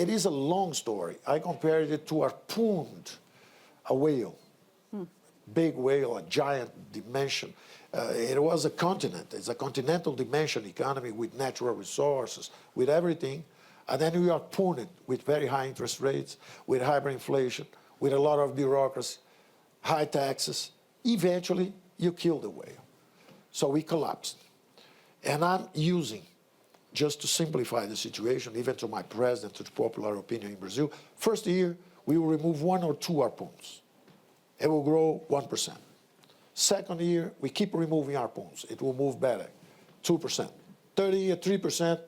it is a long story. I compared it to harpooned a whale, big whale, a giant dimension. It was a continent. It's a continental dimension economy with natural resources, with everything. And then we harpoon it with very high interest rates, with hyperinflation, with a lot of bureaucracy, high taxes. Eventually, you kill the whale. So we collapsed. And I'm using, just to simplify the situation, even to my president, to the popular opinion in Brazil, first year, we will remove 1 or 2 harpoons. It will grow 1%. Second year, we keep removing harpoons. It will move better, 2%. Third year, 3%.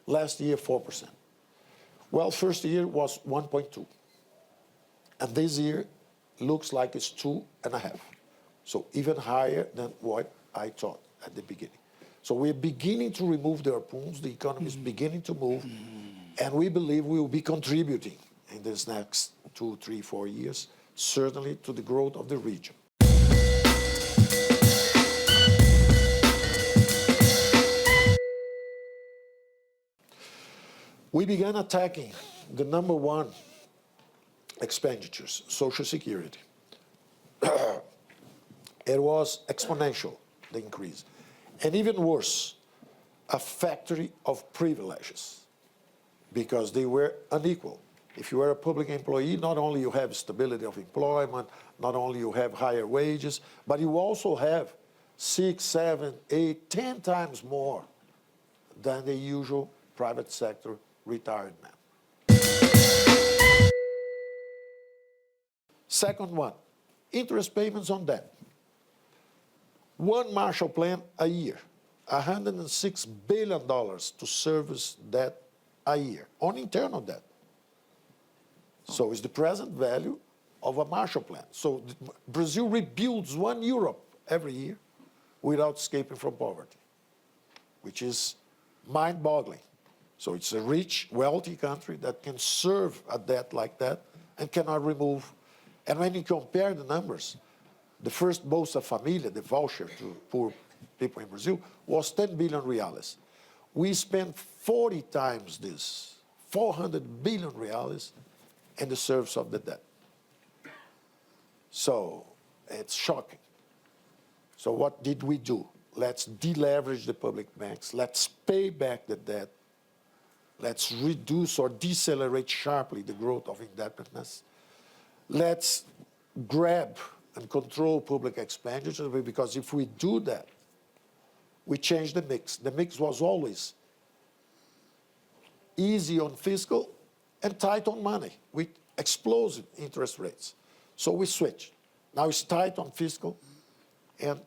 Last year, 4%. Well, first year was 1.2. And this year looks like it's 2.5. So even higher than what I thought at the beginning. So we're beginning to remove the harpoons. The economy is beginning to move. And we believe we will be contributing in this next 2, 3, 4 years, certainly to the growth of the region. We began attacking the number one expenditures, Social Security. It was exponential, the increase. And even worse, a factory of privileges, because they were unequal. If you were a public employee, not only you have stability of employment, not only you have higher wages, but you also have 6, 7, 8, 10 times more than the usual private sector retired man. Second one, interest payments on debt. One Marshall Plan a year, $106 billion to service debt a year, on internal debt. So it's the present value of a Marshall Plan. So Brazil rebuilds 1 Europe every year without escaping from poverty, which is mind-boggling. So it's a rich, wealthy country that can serve a debt like that and cannot remove. And when you compare the numbers, the first Bolsa Família, the voucher to poor people in Brazil, was 10 billion reais. We spent 40 times this, 400 billion reais in the service of the debt. So it's shocking. So what did we do? Let's deleverage the public banks. Let's pay back the debt. Let's reduce or decelerate sharply the growth of indebtedness. Let's grab and control public expenditure, because if we do that, we change the mix. The mix was always easy on fiscal and tight on money with explosive interest rates. So we switched. Now it's tight on fiscal and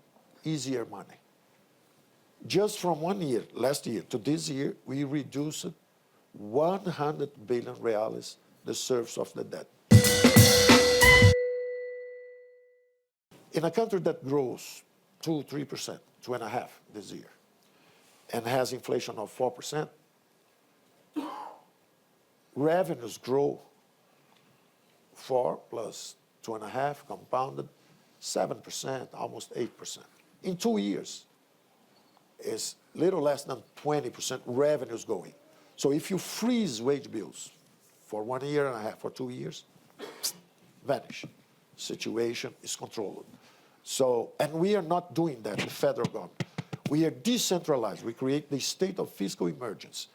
easier money. Just from 1 year, last year, to this year, we reduced 100 billion reais the service of the debt. In a country that grows 2, 3%, 2.5% this year, and has inflation of 4%, revenues grow 4 plus 2.5 compounded 7%, almost 8%. In 2 years, it's little less than 20% revenues going. So if you freeze wage bills for 1.5 years, for 2 years, vanish. Situation is controlled. So, and we are not doing that, the federal government. We are decentralized. We create the state of fiscal emergency.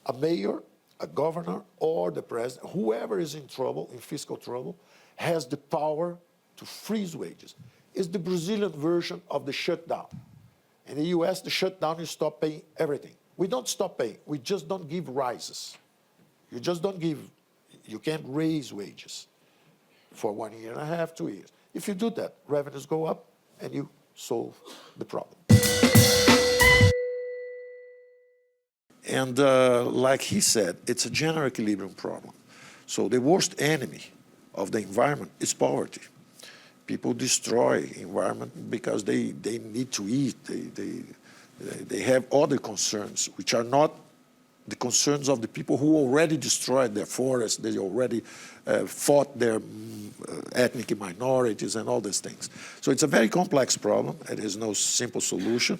A mayor, a governor, or the president, whoever is in trouble, in fiscal trouble, has the power to freeze wages. It's the Brazilian version of the shutdown. In the US, the shutdown, you stop paying everything. We don't stop paying. We just don't give rises. You just don't give, you can't raise wages for 1.5 years, 2 years. If you do that, revenues go up and you solve the problem. And like he said, it's a general equilibrium problem. So the worst enemy of the environment is poverty. People destroy environment because they need to eat. They have other concerns, which are not the concerns of the people who already destroyed their forests, they already fought their ethnic minorities and all these things. So it's a very complex problem. It is no simple solution.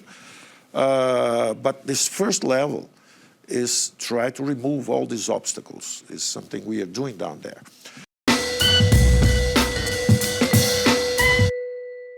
But this first level is try to remove all these obstacles. Is something we are doing down there.